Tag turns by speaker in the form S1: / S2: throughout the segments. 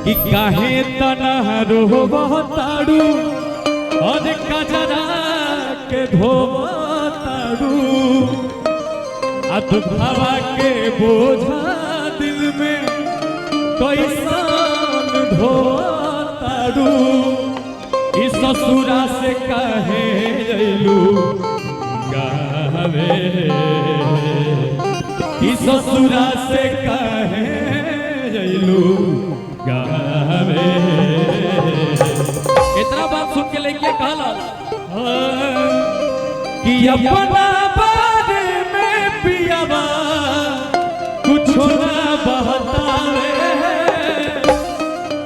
S1: कि काहे तना रोवताड़ू और कजरा के धोवताड़ू आ दुखवा के बोझा दिल में कैसन ढोताड़ू इस ससुरा से काहे अइलू गावे इस ससुरा से काहे अइलू गावे। इतना बात सुन के लेके कहला कि अपना बारे में पियावा कुछ ना बहतावे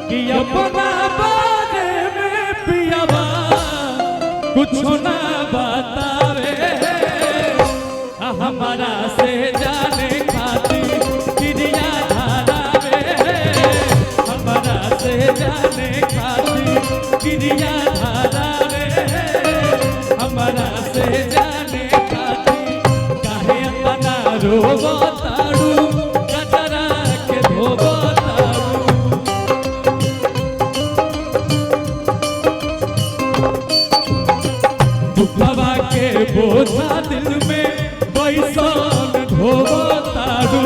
S1: कि अपना बारे में पियावा कुछ ना बतावे हमारा से जाने खातिर क्रिया धारावे हमारा से जाने खातिर क्रिया धारावे हमारा से जाने खातिर काहे अपना रोवताड़ू कजरा के धोवताड़ू। दुखवा के बोझा दिल में कैसन ढोवताड़ू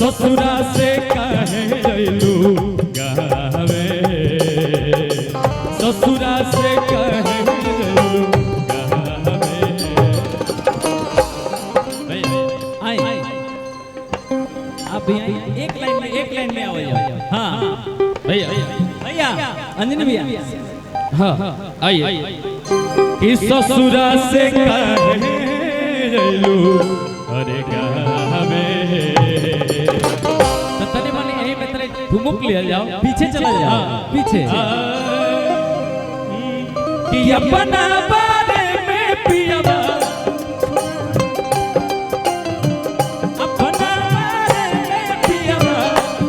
S1: ससुरा से काहे अइलू गावे ससुरा से काहे अइलू गावे।
S2: आप एक लाइन में आओ। हाँ
S1: भैया
S2: भैया अंजनी भैया
S1: हाँ आइए कि ससुरा से काहे अइलू अरे गावे
S2: तो तनी मनी यही में तेरे ठुमुक लिया जाओ पीछे चला जाओ पीछे
S1: कि अपना बारे में पियावा अपना बारे में पियावा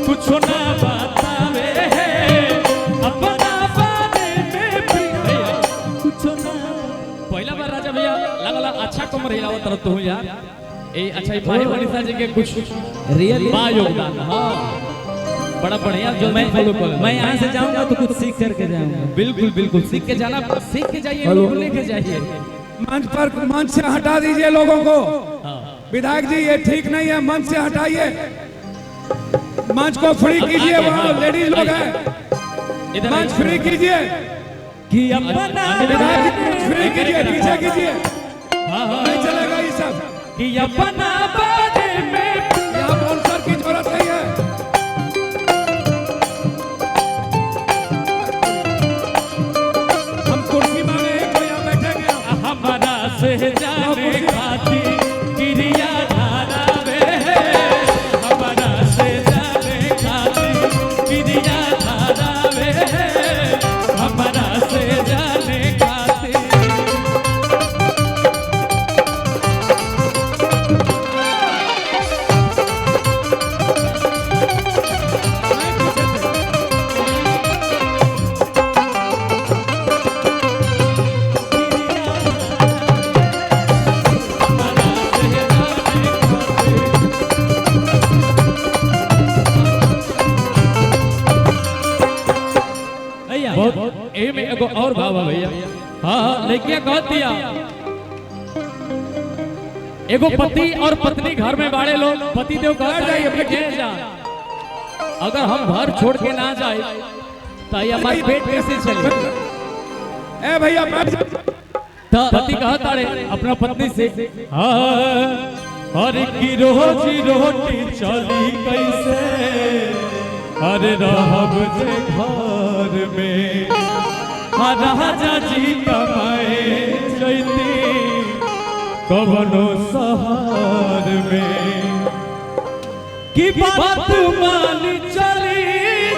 S1: कुछ ना बतावे अपना बारे में पियावा कुछ ना। पहला बार राजा भैया लगला अच्छा कमर हिलावा तरफ तो यार ए अच्छा भाई मनीषा जी के कुछ
S2: रियल
S1: बा योगदान। हाँ बड़ा बढ़िया जो
S2: मैं फॉलो कर मैं यहाँ से जाऊंगा तो कुछ सीख करके जाऊंगा।
S1: बिल्कुल बिल्कुल सीख के जाना सीख के जाइए लोग लेके जाइए।
S3: मंच पर मंच से हटा दीजिए लोगों को। विधायक जी ये ठीक नहीं है मंच से हटाइए मंच को फ्री कीजिए वहाँ लेडीज लोग हैं मंच फ्री कीजिए
S2: कि अपना
S3: विधायक जी मंच फ्री कीजिए पीछे कीजिए नहीं चलेगा ये सब
S1: कि अपना बारे में
S3: यहाँ स्पॉन्सर की जरूरत नहीं है। हम कुर्सी मांगे कोई यहाँ बैठेंगे
S1: हमारा से जाने खातिर क्रिया धारावे हमारा से जाने खातिर क्रिया धारावे हमारा से जाने खातिर। में एगो और भाव है भैया। हाँ लड़कियां कह दिया एगो पति और पत्नी घर में बाड़े लोग पति देव कह जाइए अपने जा अगर हम घर छोड़ के ना जाए तो ये हमारी पेट कैसे चले।
S3: ए भैया
S1: पति कहता रे अपना पत्नी से हर की रोजी रोटी चली कैसे अरे रहब जे घर में राजा जी कमाए जैती कवनो शहर में की बात मान चली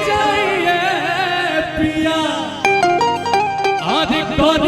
S1: जाइए पिया आज कर